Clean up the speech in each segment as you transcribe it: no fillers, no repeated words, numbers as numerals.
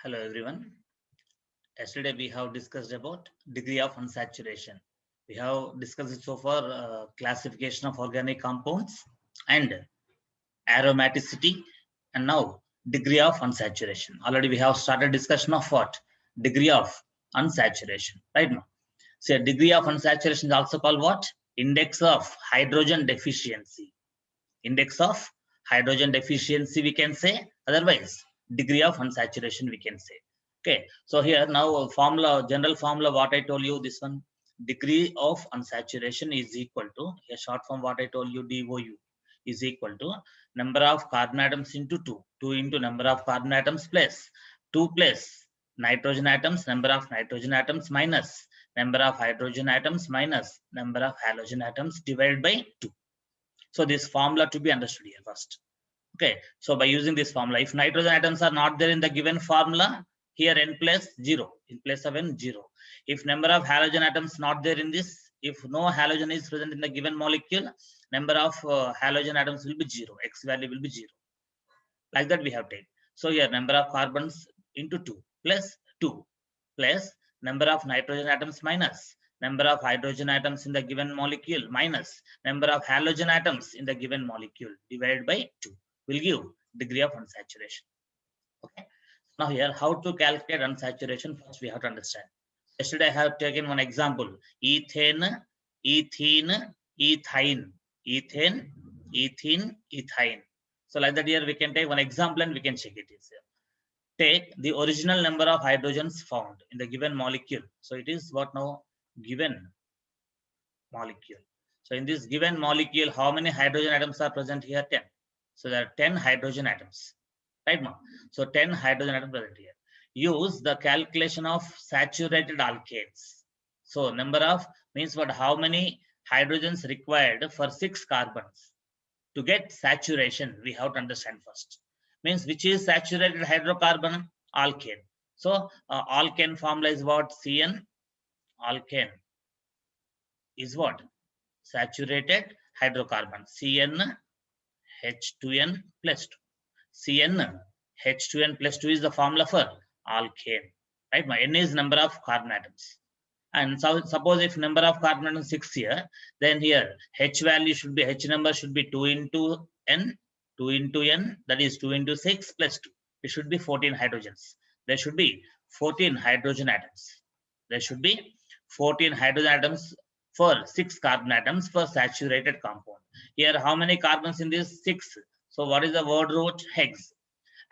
Hello everyone. Yesterday we have discussed about degree of unsaturation. We have discussed it so far classification of organic compounds and aromaticity, and now degree of unsaturation. Already we have started discussion of what? Degree of unsaturation, right now. So degree of unsaturation is also called what? Index of hydrogen deficiency. Index of hydrogen deficiency we can say, otherwise degree of unsaturation we can say. Okay, so here now formula, general formula, what I told you, this one, degree of unsaturation is equal to, a short form what I told you, DOU is equal to number of carbon atoms into 2 into number of carbon atoms plus 2 plus nitrogen atoms, number of nitrogen atoms minus number of hydrogen atoms minus number of halogen atoms divided by 2. So this formula to be understood here first. Okay, so by using this formula, if nitrogen atoms are not there in the given formula, here n plus 0, in place of n 0. If number of halogen atoms not there in this, if no halogen is present in the given molecule, number of halogen atoms will be 0, x value will be 0. Like that we have taken. So here number of carbons into 2 plus 2 plus number of nitrogen atoms minus number of hydrogen atoms in the given molecule minus number of halogen atoms in the given molecule divided by 2 will give degree of unsaturation. Okay. Now here, how to calculate unsaturation? First we have to understand. Yesterday I have taken one example: ethane, ethene, ethine, ethane, ethene, ethine. So like that here we can take one example and we can check it. Take the original number of hydrogens found in the given molecule. So it is what now? Given molecule. So in this given molecule, how many hydrogen atoms are present here? 10. So there are 10 hydrogen atoms, right now. So 10 hydrogen atoms present here. Use the calculation of saturated alkanes. So number of means what? How many hydrogens required for 6 carbons? To get saturation, we have to understand first. Means which is saturated hydrocarbon? Alkane. So alkane formula is what? Cn. Alkane is what? Saturated hydrocarbon. Cn H2n plus 2. Cn H2n plus 2 is the formula for alkane. Right? My N is number of carbon atoms. And so suppose if number of carbon atoms 6 here, then here H value should be, H number should be 2 into N, 2 into N, that is 2 into 6 plus 2. It should be 14 hydrogens. There should be 14 hydrogen atoms. There should be 14 hydrogen atoms for 6 carbon atoms for saturated compound. Here, how many carbons in this? 6. So what is the word root? Hex.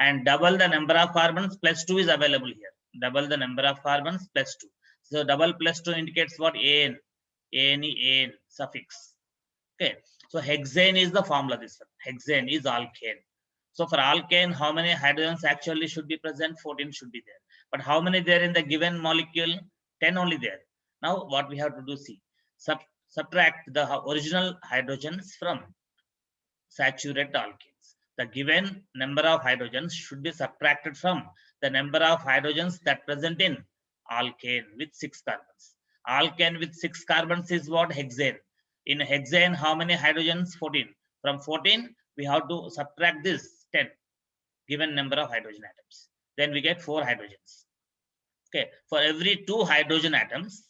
And double the number of carbons plus 2 is available here. Double the number of carbons plus 2. So double plus 2 indicates what? An. An suffix. Okay. So hexane is the formula, this one. Hexane is alkane. So for alkane, how many hydrogens actually should be present? 14 should be there. But how many there in the given molecule? 10 only there. Now what we have to do, see. Subtract the original hydrogens from saturated alkanes. The given number of hydrogens should be subtracted from the number of hydrogens that present in alkane with 6 carbons. Alkane with 6 carbons is what? Hexane. In hexane, how many hydrogens? 14. From 14, we have to subtract this 10, given number of hydrogen atoms. Then we get 4 hydrogens. Okay, for every 2 hydrogen atoms,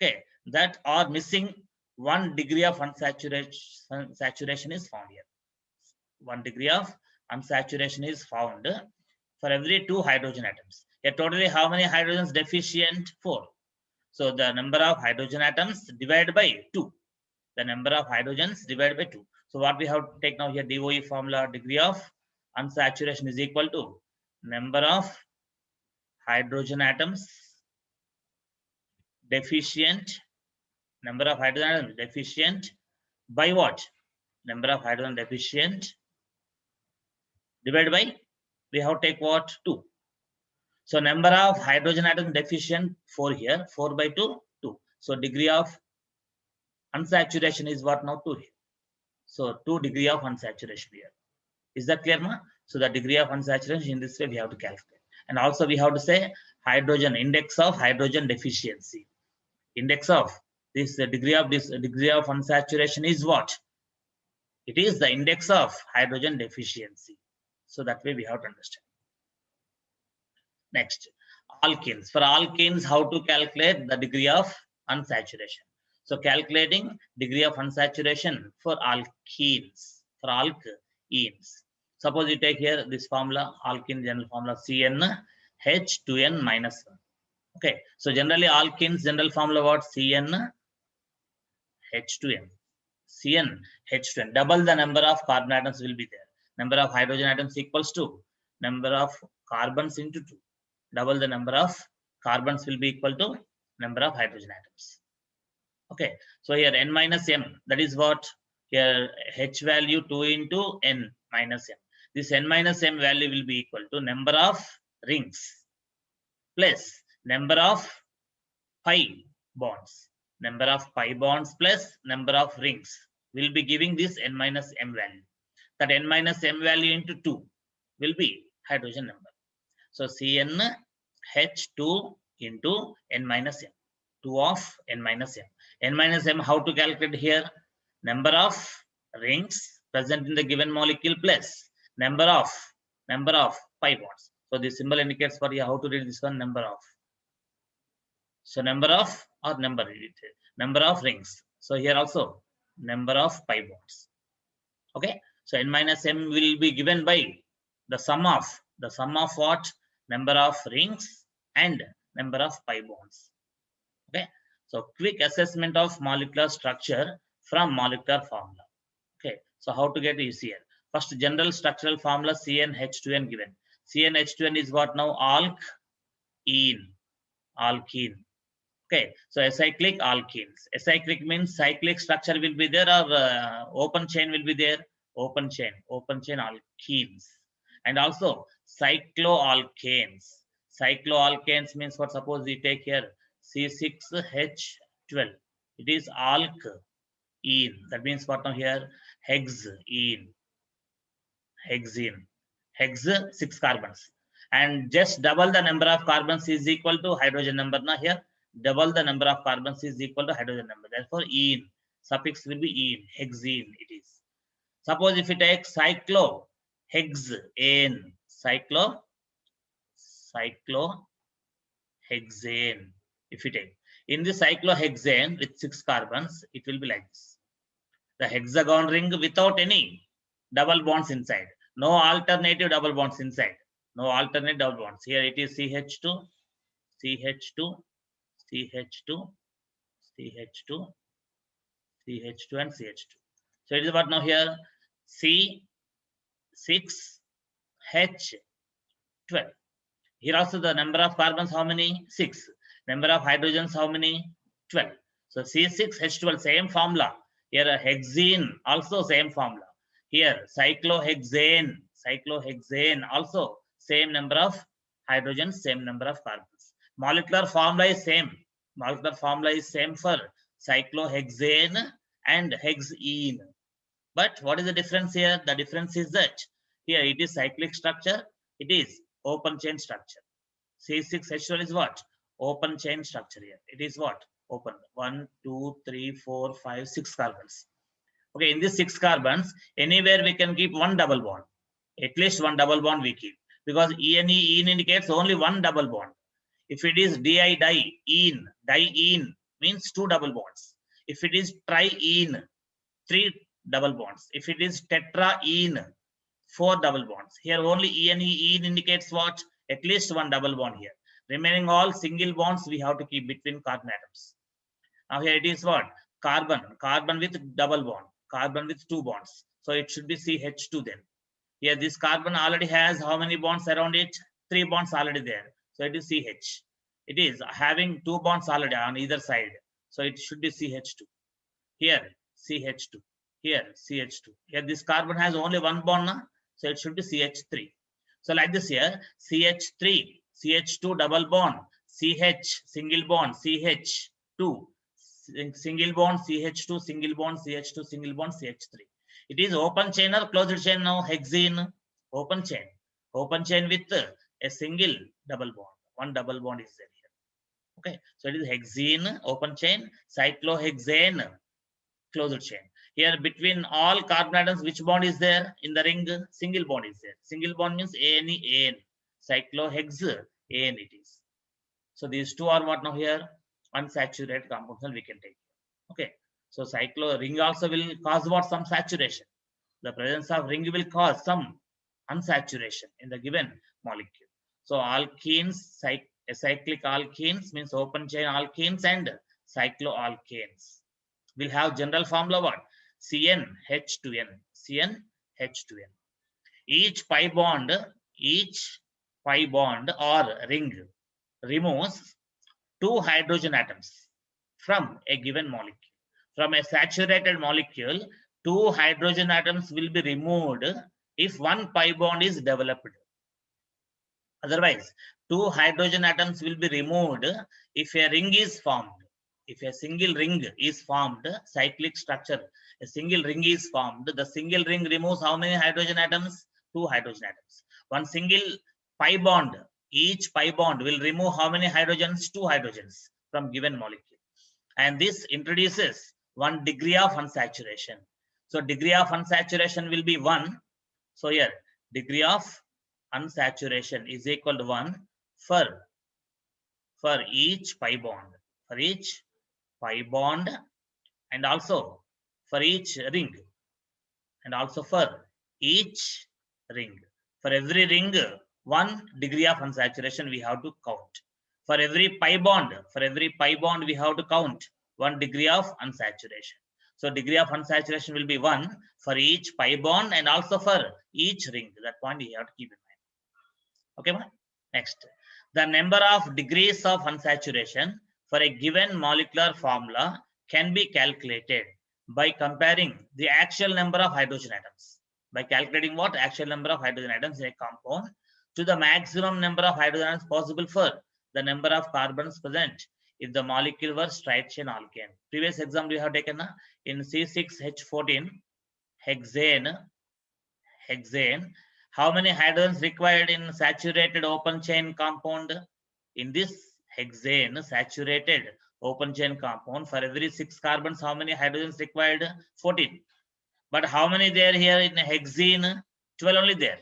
okay, that are missing, 1 degree of unsaturation is found here. 1 degree of unsaturation is found for every 2 hydrogen atoms. Here totally how many hydrogens deficient? 4. So the number of hydrogen atoms divided by 2. The number of hydrogens divided by 2. So what we have to take now here, DOE formula, degree of unsaturation is equal to number of hydrogen atoms deficient, number of hydrogen atoms deficient by what? Number of hydrogen deficient divided by, we have to take what? 2. So number of hydrogen atoms deficient 4 here, 4 by 2, 2. So degree of unsaturation is what now? 2 here. So 2 degree of unsaturation here. Is that clear, ma? So the degree of unsaturation in this way we have to calculate. And also we have to say hydrogen, index of hydrogen deficiency. Index of this degree of unsaturation is what? It is the index of hydrogen deficiency. So that way we have to understand. Next, alkenes. For alkenes, how to calculate the degree of unsaturation? So calculating degree of unsaturation for alkenes, for alkenes. Suppose you take here this formula, alkene general formula CnH2n minus 1. Okay, so generally alkenes general formula what? CnH2n. CnH2n. Double the number of carbon atoms will be there. Number of hydrogen atoms equals to number of carbons into 2. Double the number of carbons will be equal to number of hydrogen atoms. Okay, so here n minus m, that is what? Here h value 2 into n minus m. This n minus m value will be equal to number of rings plus number of pi bonds. Number of pi bonds plus number of rings will be giving this n minus m value. That n minus m value into 2 will be hydrogen number. So CnH2 into n minus m. 2 of n minus m. N minus m, how to calculate here? Number of rings present in the given molecule plus number of pi bonds. So the symbol indicates for you how to read this one, number of. So number of or number of rings. So here also number of pi bonds. Okay. So n minus m will be given by the sum of what? Number of rings and number of pi bonds. Okay. So quick assessment of molecular structure from molecular formula. Okay. So how to get this here? First, general structural formula CnH2n given. CnH2n is what now? Alkene. Okay, so acyclic alkenes. Acyclic means cyclic structure will be there, or open chain will be there. Open chain alkenes. And also cycloalkanes. Cycloalkanes means what? Suppose we take here C6H12. It is alkene. That means what now here? Hexene. Hex 6 carbons. And just double the number of carbons is equal to hydrogen number. Now here, double the number of carbons is equal to hydrogen number. Therefore, ene, suffix will be ene, hexene it is. Suppose if you take cyclohexane, cyclohexane, if you take, in the cyclohexane with 6 carbons, it will be like this. The hexagon ring without any double bonds inside. No alternative double bonds inside. No alternate double bonds. Here it is CH2, CH2, CH2, CH2, CH2 and CH2. So it is what now here? C6H12. Here also the number of carbons how many? 6. Number of hydrogens how many? 12. So C6H12, same formula. Here a hexene, also same formula. Here cyclohexane also same number of hydrogens, same number of carbons. Molecular formula is same. Molecular formula is same for cyclohexane and hexene. But what is the difference here? The difference is that here it is cyclic structure, it is open chain structure. C6H12 is what? Open chain structure here. It is what? Open. 1, 2, 3, 4, 5, 6 carbons. Okay, in these 6 carbons, anywhere we can keep one double bond. At least one double bond we keep. Because ene indicates only one double bond. If it is diene means 2 double bonds. If it is triene, 3 double bonds. If it is tetraene, 4 double bonds. Here only ene indicates what? At least one double bond here. Remaining all single bonds we have to keep between carbon atoms. Now here it is what? Carbon with double bond, carbon with 2 bonds. So it should be CH2 then. Here this carbon already has how many bonds around it? 3 bonds already there. So it is CH. It is having 2 bonds already on either side. So it should be CH2. Here CH2. Here CH2. Here this carbon has only 1 bond now. So it should be CH3. So like this here, CH3, CH2 double bond, CH single bond, CH2 single bond, CH2 single bond, CH2 single bond, CH3. It is open chain or closed chain now? Hexene. Open chain with a single double bond. One double bond is there here. Okay, so it is hexene, open chain, cyclohexane, closed chain. Here between all carbon atoms, which bond is there in the ring? Single bond is there. Single bond means ane. Cyclohexane AN it is. So these two are what now here? Unsaturated compounds we can take. Okay. So ring also will cause what? Some saturation. The presence of ring will cause some unsaturation in the given molecule. So alkenes, cyclic alkenes means open chain alkenes and cycloalkanes will have general formula what? CnH2n. CnH2n. Each pi bond or ring removes 2 hydrogen atoms from a given molecule. From a saturated molecule, 2 hydrogen atoms will be removed if 1 pi bond is developed. Otherwise, 2 hydrogen atoms will be removed if a ring is formed. If a single ring is formed, cyclic structure, a single ring is formed, the single ring removes how many hydrogen atoms? 2 hydrogen atoms. One single pi bond, each pi bond will remove how many hydrogens? 2 hydrogens from given molecule. And this introduces 1 degree of unsaturation. So degree of unsaturation will be 1. So here, degree of unsaturation is equal to 1 for each pi bond. For each pi bond and also for each ring and also for each ring. For every ring, 1 degree of unsaturation we have to count. For every pi bond, we have to count 1 degree of unsaturation. So degree of unsaturation will be 1 for each pi bond and also for each ring. That point you have to keep in mind. Okay, next. The number of degrees of unsaturation for a given molecular formula can be calculated by comparing the actual number of hydrogen atoms. By calculating what? Actual number of hydrogen atoms in a compound to the maximum number of hydrogen atoms possible for the number of carbons present if the molecule were straight chain alkane. Previous example we have taken in C6H14 hexane. How many hydrogens required in saturated open chain compound? In this hexane saturated open chain compound, for every 6 carbons, how many hydrogens required? 14. But how many there here in hexene? 12 only there.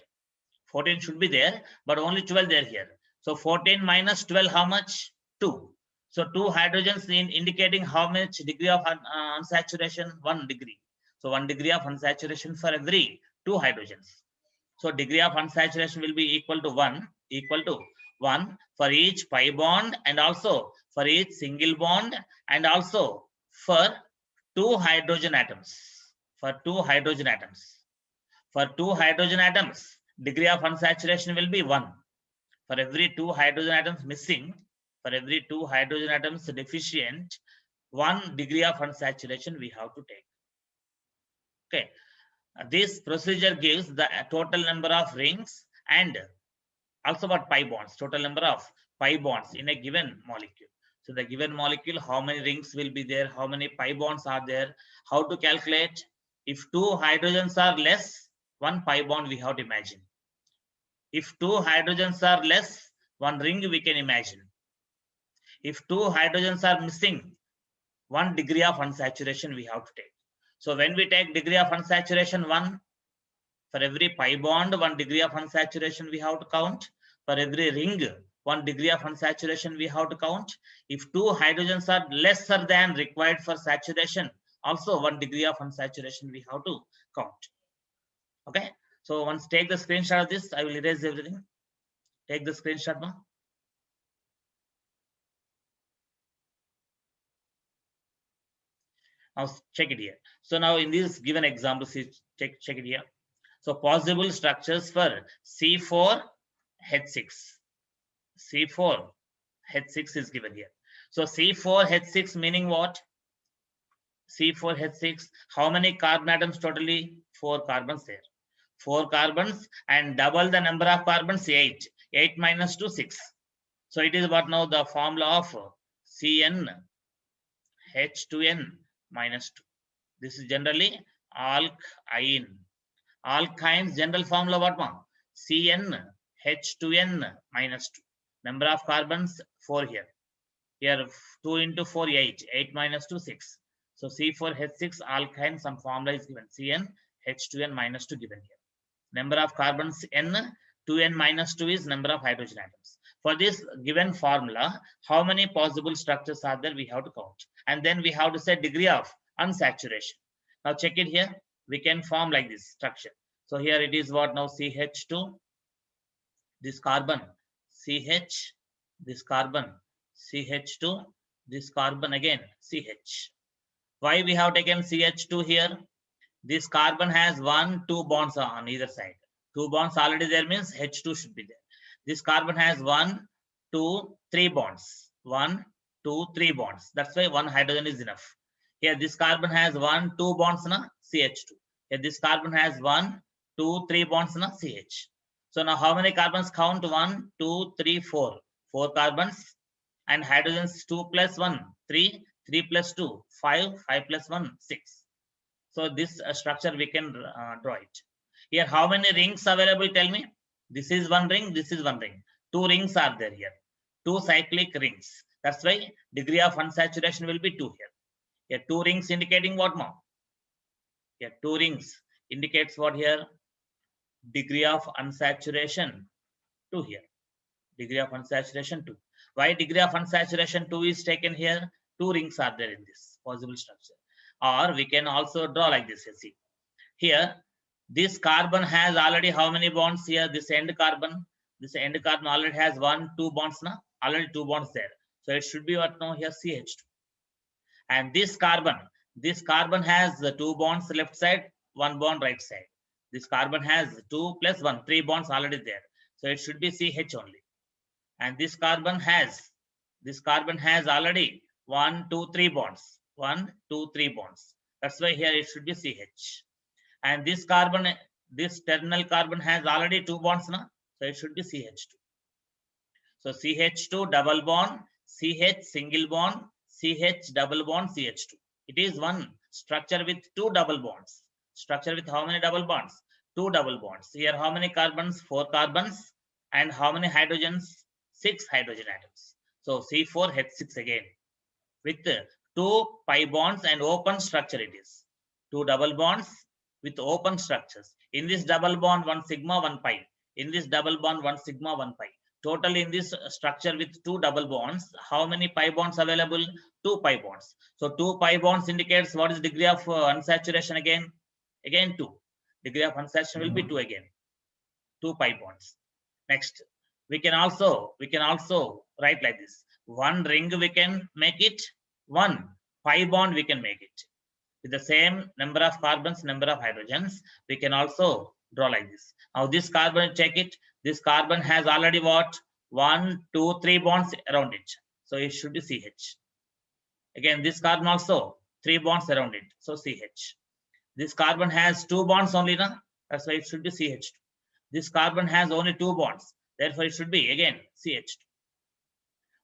14 should be there, but only 12 there here. So 14 minus 12, how much? 2. So 2 hydrogens indicating how much degree of unsaturation? 1 degree. So 1 degree of unsaturation for every 2 hydrogens. So degree of unsaturation will be equal to 1 for each pi bond and also for each single bond and also for 2 hydrogen atoms. For 2 hydrogen atoms. For 2 hydrogen atoms, degree of unsaturation will be 1. For every 2 hydrogen atoms missing, for every 2 hydrogen atoms deficient, 1 degree of unsaturation we have to take. Okay. This procedure gives the total number of rings and also what pi bonds, total number of pi bonds in a given molecule. So the given molecule, how many rings will be there, how many pi bonds are there, how to calculate. If 2 hydrogens are less, 1 pi bond we have to imagine. If 2 hydrogens are less, 1 ring we can imagine. If 2 hydrogens are missing, 1 degree of unsaturation we have to take. So when we take degree of unsaturation 1, for every pi bond, 1 degree of unsaturation we have to count. For every ring, 1 degree of unsaturation we have to count. If 2 hydrogens are lesser than required for saturation, also 1 degree of unsaturation we have to count. Okay. So once take the screenshot of this, I will erase everything. Take the screenshot now. Now check it here. So now in this given example, see, check it here. So possible structures for C4H6. C4H6 is given here. So C4H6 meaning what? C4H6, how many carbon atoms totally? 4 carbons there. 4 carbons and double the number of carbons, 8. 8 minus 2, 6. So it is what now the formula of CnH2n minus 2. This is generally alkyne. Alkynes general formula what one? CnH2n minus 2. Number of carbons 4 here. Here 2 into 4 8. 8 minus 2 6. So C4H6 alkyne some formula is given. CnH2n minus 2 given here. Number of carbons n, 2n minus 2 is number of hydrogen atoms. For this given formula, how many possible structures are there? We have to count. And then we have to say degree of unsaturation. Now check it here. We can form like this structure. So here it is what now? CH2, this carbon, CH, this carbon, CH2, this carbon again, CH. Why we have taken CH2 here? This carbon has 1, 2 bonds on either side. 2 bonds already there means H2 should be there. This carbon has 1, 2, 3 bonds. 1, 2, 3 bonds. That's why 1 hydrogen is enough. Here this carbon has 1, 2 bonds na CH2. Here this carbon has 1, 2, 3 bonds na CH. So now how many carbons count? 1, 2, 3, 4. 4 carbons and hydrogens 2 plus 1, 3, 3 plus 2, 5, 5 plus 1, 6. So this structure we can draw it. Here, how many rings available? Tell me. This is one ring. This is one ring. 2 rings are there here. 2 cyclic rings. That's why degree of unsaturation will be 2 here. Here, 2 rings indicating what more? Here, 2 rings indicates what here? Degree of unsaturation 2 here. Degree of unsaturation 2. Why degree of unsaturation 2 is taken here? 2 rings are there in this possible structure. Or we can also draw like this. You see. Here, this carbon has already how many bonds here? This end carbon already has 1, 2 bonds now. Already 2 bonds there. So it should be what now here? CH2. And this carbon has the 2 bonds left side, 1 bond right side. This carbon has 2 plus 1, 3 bonds already there. So it should be CH only. And this carbon has already 1, 2, 3 bonds. 1, 2, 3 bonds. That's why here it should be CH. And this terminal carbon has already 2 bonds now. So it should be CH2. So CH2 double bond, CH single bond, CH double bond, CH2. It is one structure with 2 double bonds. Structure with how many double bonds? 2 double bonds. Here how many carbons? 4 carbons. And how many hydrogens? 6 hydrogen atoms. So C4H6 again. With 2 pi bonds and open structure it is. 2 double bonds with open structures. In this double bond, 1 sigma, 1 pi. In this double bond, 1 sigma, 1 pi. Total in this structure with 2 double bonds, how many pi bonds available? 2 pi bonds. So 2 pi bonds indicates what is degree of unsaturation again? Again 2. Degree of unsaturation will be 2 again. 2 pi bonds. Next, we can also write like this. 1 ring we can make it. 1 pi bond we can make it. With the same number of carbons, number of hydrogens, we can also draw like this. Now this carbon, check it. This carbon has already what? 1, 2, 3 bonds around it. So it should be CH. Again, this carbon also 3 bonds around it. So CH. This carbon has 2 bonds only, na? That's why it should be CH2. This carbon has only 2 bonds. Therefore, it should be again CH2.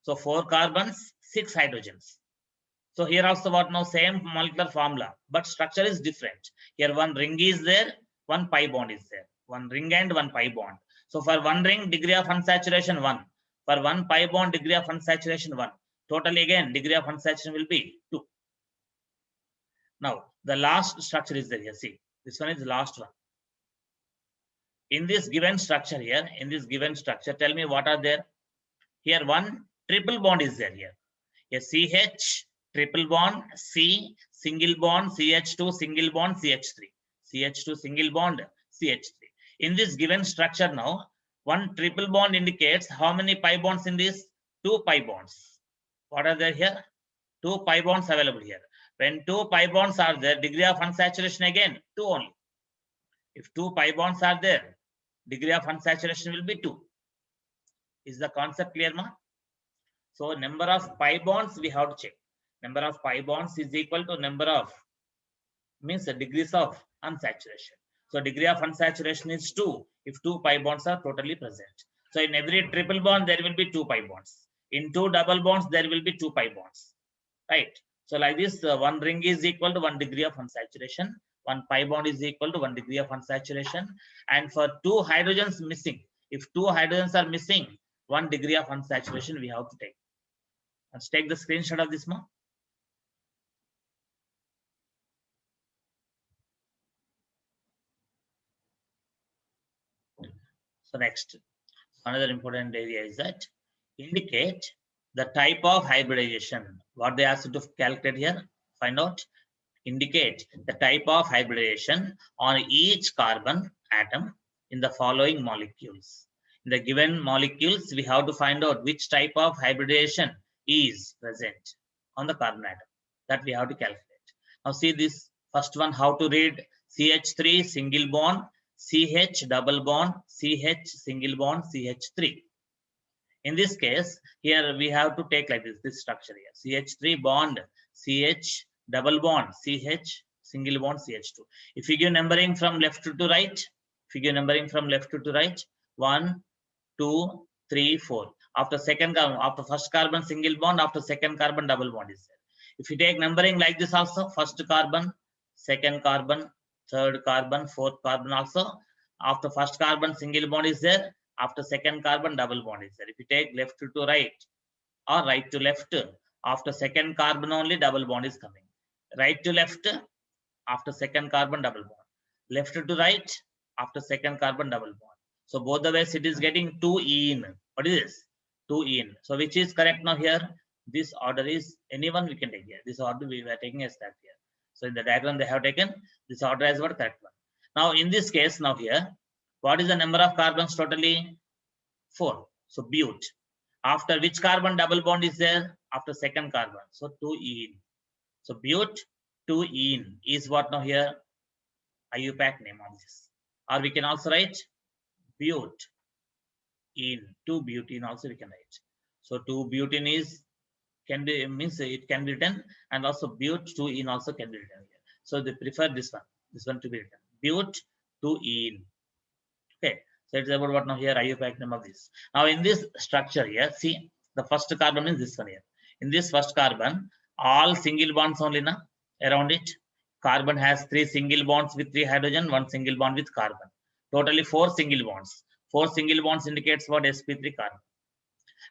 So 4 carbons, 6 hydrogens. So here also what now? Same molecular formula, but structure is different. Here 1 ring is there, 1 pi bond is there. 1 ring and 1 pi bond. So for 1 ring, degree of unsaturation 1. For 1 pi bond, degree of unsaturation 1. Totally again, degree of unsaturation will be 2. Now, the last structure is there here. See, this one is the last one. In this given structure here, tell me what are there? Here 1 triple bond is there here. Here CH, triple bond, C, single bond, CH2, single bond, CH3. CH2, single bond, CH3. In this given structure now, 1 triple bond indicates how many pi bonds in this? 2 pi bonds. What are there here? 2 pi bonds available here. When 2 pi bonds are there, degree of unsaturation again, 2 only. If 2 pi bonds are there, degree of unsaturation will be 2. Is the concept clear, ma? So number of pi bonds we have to check. Number of pi bonds is equal to number of, means the degrees of unsaturation. So degree of unsaturation is 2 if 2 pi bonds are totally present. So in every triple bond, there will be 2 pi bonds. In 2 double bonds, there will be 2 pi bonds. Right? So like this, 1 ring is equal to 1 degree of unsaturation. 1 pi bond is equal to 1 degree of unsaturation. And for 2 hydrogens missing, if 2 hydrogens are missing, 1 degree of unsaturation we have to take. Let's take the screenshot of this, ma. So next, another important area is that indicate the type of hybridization. What they asked to calculate here, find out, indicate the type of hybridization on each carbon atom in the following molecules. In the given molecules, we have to find out which type of hybridization is present on the carbon atom. That we have to calculate. Now see this first one, how to read CH3 single bond, CH double bond, CH single bond, CH3. In this case, here we have to take like this structure here. CH3 bond, CH double bond, CH single bond, CH2. If you give numbering from left to right, if you give numbering from left to right, 1, 2, 3, 4. After second carbon, after first carbon single bond, after second carbon double bond is there. If you take numbering like this also, first carbon, second carbon, third carbon, fourth carbon also. After first carbon single bond is there. After second carbon double bond is there. If you take left to right or right to left, after second carbon only double bond is coming. Right to left, after second carbon double bond. Left to right, after second carbon double bond. So both the ways it is getting 2 in. What is this? 2 in. So which is correct now here? This order is anyone we can take here. This order we were taking as that here. So in the diagram they have taken this order as what correct one. Now in this case now here, what is the number of carbons totally? 4. So but. After which carbon double bond is there? After second carbon. So 2 in. So but 2 in is what now here? IUPAC name of this. Or we can also write but in 2 butene also we can write. So 2 butene is can be means it can be written, and also but 2 in also can be written here. So they prefer this one to be written. But 2 in. Okay. So it's about what now here IUPAC name of this. Now in this structure here, see the first carbon is this one here. In this first carbon, all single bonds only na around it. Carbon has 3 single bonds with 3 hydrogen, 1 single bond with carbon. Totally 4 single bonds. 4 single bonds indicates what? sp3 carbon.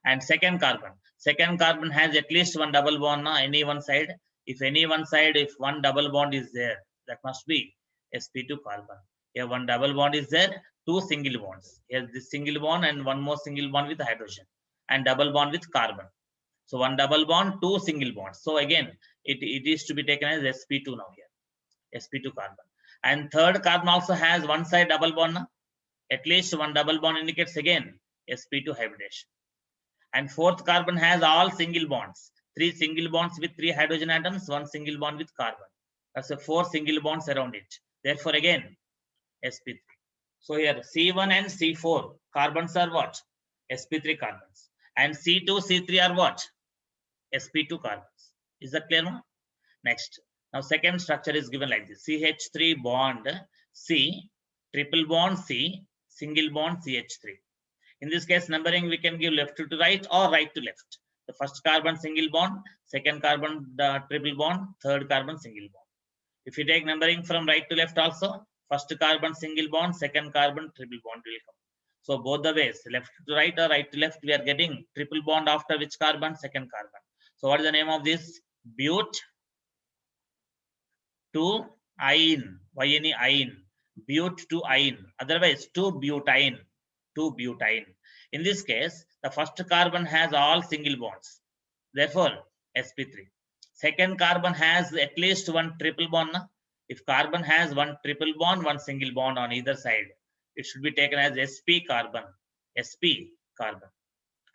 And second carbon has at least 1 double bond na any one side. If any one side, if 1 double bond is there, that must be sp2 carbon. Here 1 double bond is there, 2 single bonds. Here this single bond and 1 more single bond with hydrogen, and double bond with carbon. So 1 double bond, 2 single bonds. So again, it is to be taken as sp2 now here, sp2 carbon. And third carbon also has one side double bond. At least 1 double bond indicates again sp2 hybridization. And fourth carbon has all single bonds. 3 single bonds with 3 hydrogen atoms, 1 single bond with carbon. That's a 4 single bonds around it. Therefore again sp3. So here C1 and C4 carbons are what? sp3 carbons. And C2, C3 are what? sp2 carbons. Is that clear now? Next. Now second structure is given like this. CH3 bond C, triple bond C, single bond CH3. In this case, numbering we can give left to right or right to left. The first carbon single bond, second carbon triple bond, third carbon single bond. If you take numbering from right to left also, first carbon single bond, second carbon triple bond will come. So both the ways, left to right or right to left, we are getting triple bond after which carbon? Second carbon. So what is the name of this? But 2 ine. Why any ine? But 2 ine. Otherwise 2 butane. 2 butane. In this case, the first carbon has all single bonds. Therefore, sp3. Second carbon has at least 1 triple bond. If carbon has 1 triple bond, 1 single bond on either side, it should be taken as sp carbon. sp carbon.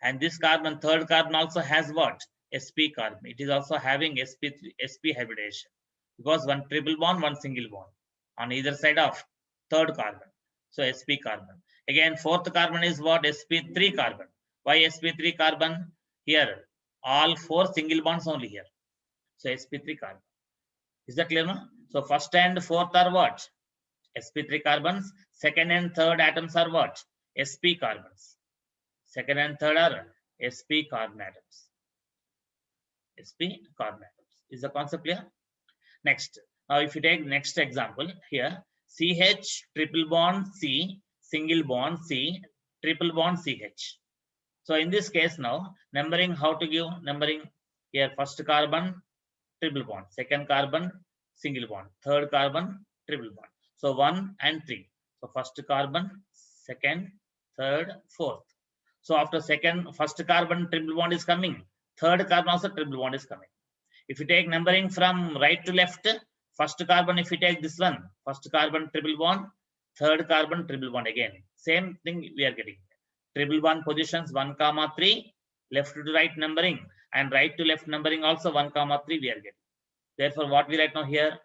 And this carbon, third carbon also has what? sp carbon. It is also having sp hybridization, because 1 triple bond, 1 single bond on either side of third carbon. So sp carbon. Again, fourth carbon is what? sp3 carbon. Why sp3 carbon? Here, all 4 single bonds only here. So sp3 carbon. Is that clear now? So first and fourth are what? sp3 carbons. Second and third atoms are what? sp carbons. Second and third are sp carbon atoms. sp carbon atoms. Is the concept clear? Next. Now if you take next example here, CH triple bond C, single bond C, triple bond CH. So in this case now, numbering, how to give numbering here? First carbon triple bond, second carbon single bond, third carbon triple bond. So 1 and 3. So first carbon, second, third, fourth. So after first carbon triple bond is coming, third carbon also triple bond is coming. If you take numbering from right to left, first carbon, if you take this one, first carbon triple bond, third carbon triple bond again. Same thing we are getting. Triple bond positions 1, 3, left to right numbering, and right to left numbering also 1, 3 we are getting. Therefore, what we write now here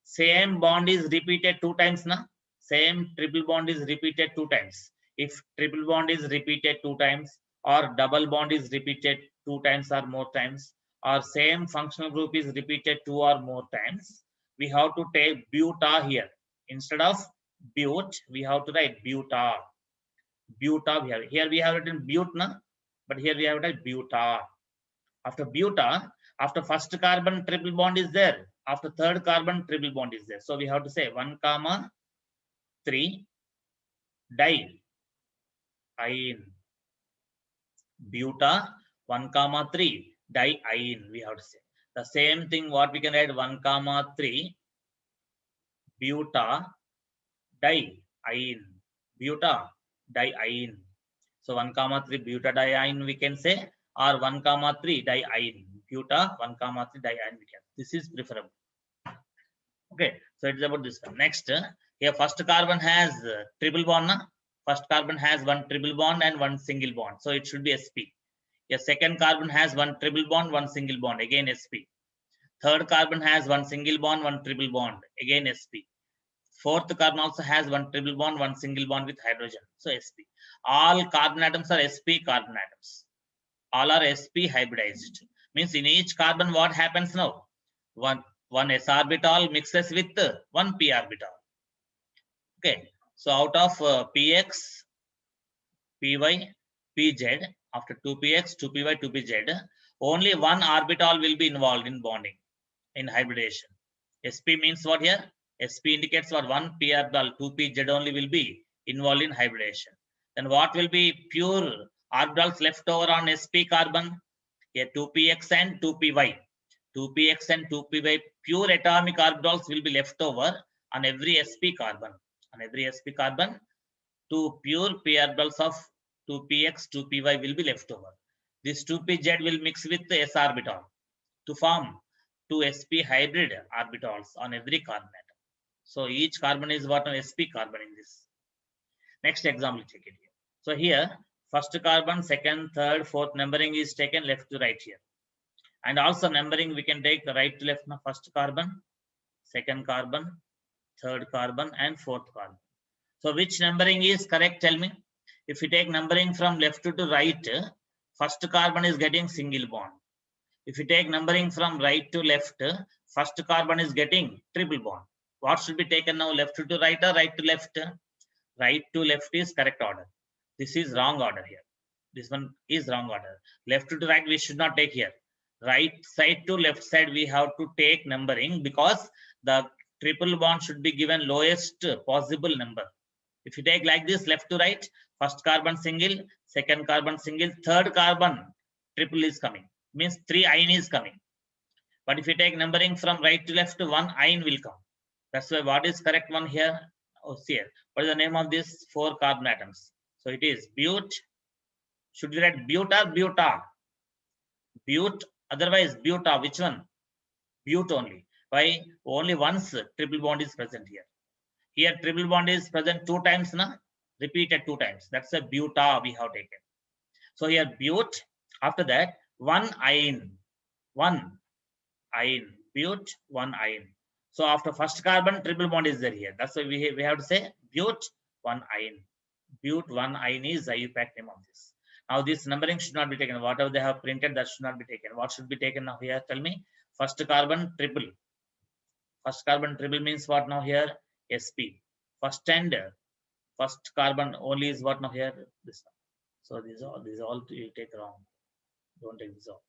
same bond is repeated 2 times now. Same triple bond is repeated 2 times. If triple bond is repeated 2 times, or double bond is repeated 2 times or more times, or same functional group is repeated 2 or more times, we have to take buta here. Instead of but, we have to write buta. Buta here we have written but na, but here we have written buta. After buta, after first carbon triple bond is there, after third carbon triple bond is there. So we have to say 1, 3 diene. Buta 1, 3 diene. We have to say the same thing. What we can write 1, 3 buta diene. Buta diene. So 1, 3 butadiene we can say, or 1, 3 diene. Buta 1, 3 diene we can. This is preferable. Okay, so it's about this one. Next, here first carbon has triple bond. First carbon has 1 triple bond and 1 single bond. So it should be sp. Here second carbon has 1 triple bond, 1 single bond. Again sp. Third carbon has 1 single bond, 1 triple bond. Again sp. Fourth carbon also has 1 triple bond, 1 single bond with hydrogen. So sp. All carbon atoms are sp carbon atoms. All are sp hybridized. Means in each carbon what happens now? One s orbital mixes with 1 p orbital. Okay, so out of px, py, pz, after 2px, 2py, 2pz, only 1 orbital will be involved in bonding, in hybridization. sp means what here? sp indicates what? 1 p orbital, 2pz only will be involved in hybridization. Then what will be pure orbitals left over on sp carbon? Here 2px and 2py. 2px and 2py pure atomic orbitals will be left over on every sp carbon. On every sp carbon, 2 pure p orbitals of 2px, 2py will be left over. This 2pz will mix with the s orbital to form 2 sp hybrid orbitals on every carbon atom. So each carbon is what? An sp carbon in this. Next example, check it here. So here, first carbon, second, third, fourth numbering is taken left to right here. And also numbering we can take the right to left. First carbon, second carbon, third carbon, and fourth carbon. So which numbering is correct? Tell me. If you take numbering from left to right, first carbon is getting single bond. If you take numbering from right to left, first carbon is getting triple bond. What should be taken now? Left to right or right to left? Right to left is correct order. This is wrong order here. This one is wrong order. Left to right we should not take here. Right side to left side we have to take numbering, because the triple bond should be given lowest possible number. If you take like this, left to right, first carbon single, second carbon single, third carbon triple is coming. Means 3 ion is coming. But if you take numbering from right to left, 1 ion will come. That's why what is correct one here? Oh, here. What is the name of these 4 carbon atoms? So it is but. Should we write but or buta? But, otherwise buta. Which one? But only. Why? Only once triple bond is present here. Here triple bond is present 2 times, na? Repeated 2 times. That's a buta we have taken. So here but, after that 1 ion. 1 ion. But 1 ion. So after first carbon, triple bond is there here. That's why we have to say but 1 ion. But 1 ion is the IUPAC name of this. Now this numbering should not be taken. Whatever they have printed, that should not be taken. What should be taken now here? Tell me. First carbon triple. First carbon triple means what now here? sp. First and first carbon only is what now here? This one. So these all you take wrong. Don't take this all.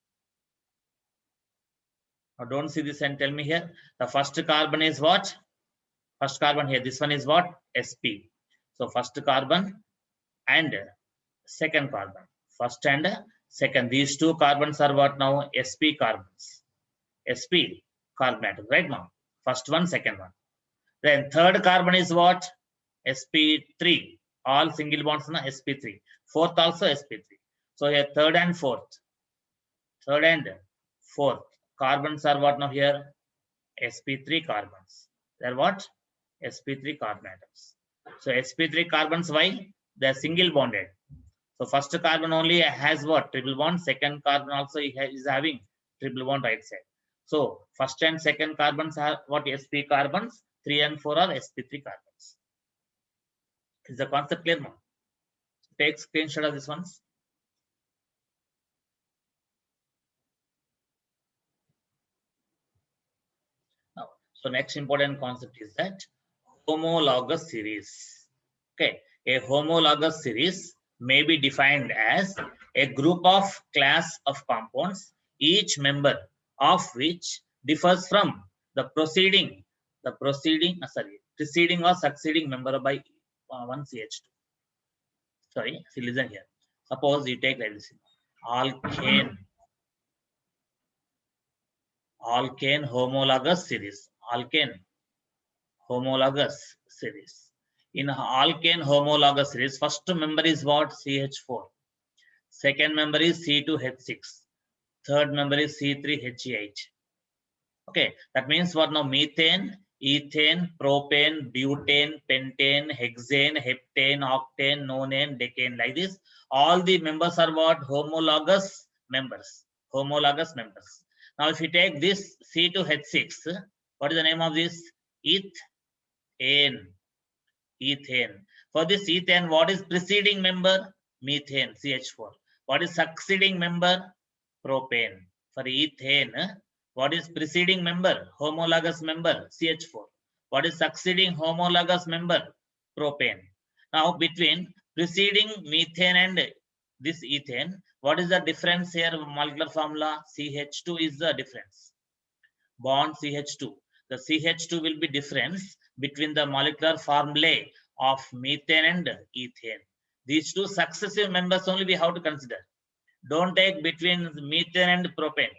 Now don't see this and tell me here. The first carbon is what? First carbon here. This one is what? sp. So first carbon and second carbon. First and second. These 2 carbons are what now? sp carbons. sp carbon atom. Right now. First one, second one. Then third carbon is what? sp3. All single bonds na sp3. Fourth also sp3. So here third and fourth carbons are what now here? sp3 carbons. They're what? sp3 carbon atoms. So sp3 carbons, why? They're single bonded. So first carbon only has what? Triple bond. Second carbon also is having triple bond right side. So first and second carbons are what? sp carbons. 3 and 4 are sp3 carbons. Is the concept clear now? Take screenshot of this ones. Now, so next important concept is that homologous series. Okay, a homologous series may be defined as a group of class of compounds, each member of which differs from the preceding or succeeding member by one CH2. Sorry, see, listen here. Suppose you take like this: alkane homologous series. Alkane homologous series. In alkane homologous series, first member is what? CH4. Second member is C2H6. Third member is C3He8. Okay, that means what now? Methane, ethane, propane, butane, pentane, hexane, heptane, octane, nonane, decane. Like this, all the members are what? Homologous members. Homologous members. Now, if you take this C2H6, what is the name of this? Ethane. Ethane. For this ethane, what is preceding member? Methane, CH4. What is succeeding member? Propane. For ethane, what is preceding member? Homologous member, CH4. What is succeeding homologous member? Propane. Now, between preceding methane and this ethane, what is the difference here? Molecular formula CH2 is the difference. Bond CH2. The CH2 will be difference between the molecular formulae of methane and ethane. These two successive members only we have to consider. Don't take between methane and propane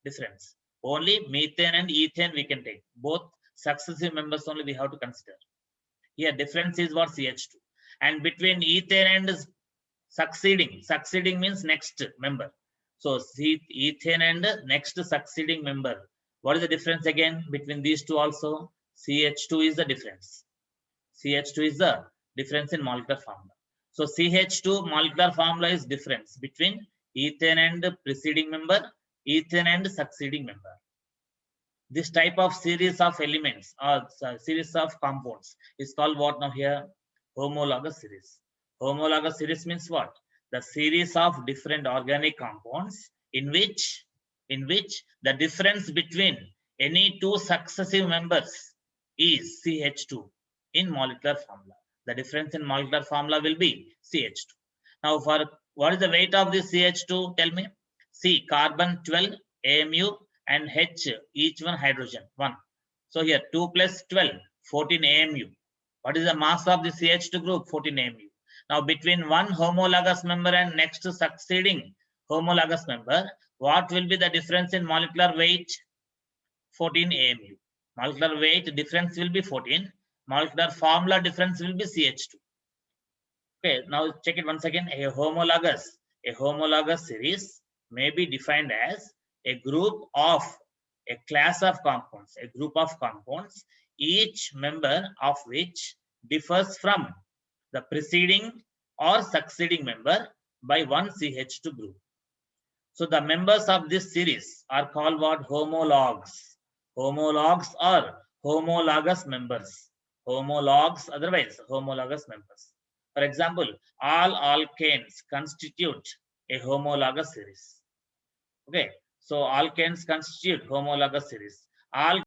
difference. Only methane and ethane we can take. Both successive members only we have to consider. Here difference is what? CH2. And between ethane and succeeding means next member. So ethane and next succeeding member. What is the difference again between these two also? CH2 is the difference. CH2 is the difference in molecular formula. So CH2 molecular formula is difference between ethane and preceding member, ethane and succeeding member. This type of series of elements or series of compounds is called what now here? Homologous series. Homologous series means what? The series of different organic compounds in which the difference between any two successive members is CH2 in molecular formula. The difference in molecular formula will be CH2. Now, for what is the weight of this CH2? Tell me. C, carbon 12, AMU, and H, each one hydrogen 1. So here 2 plus 12, 14 AMU. What is the mass of the CH2 group? 14 AMU. Now, between one homologous member and next succeeding homologous member, what will be the difference in molecular weight? 14 AMU. Molecular weight difference will be 14. Molecular formula difference will be CH2. Okay, now check it once again. A homologous series may be defined as a group of a class of compounds, each member of which differs from the preceding or succeeding member by one CH2 group. So the members of this series are called what? Homologs. Homologs are homologous members. Homologs, otherwise homologous members. For example, all alkanes constitute a homologous series. Okay, so alkanes constitute homologous series. All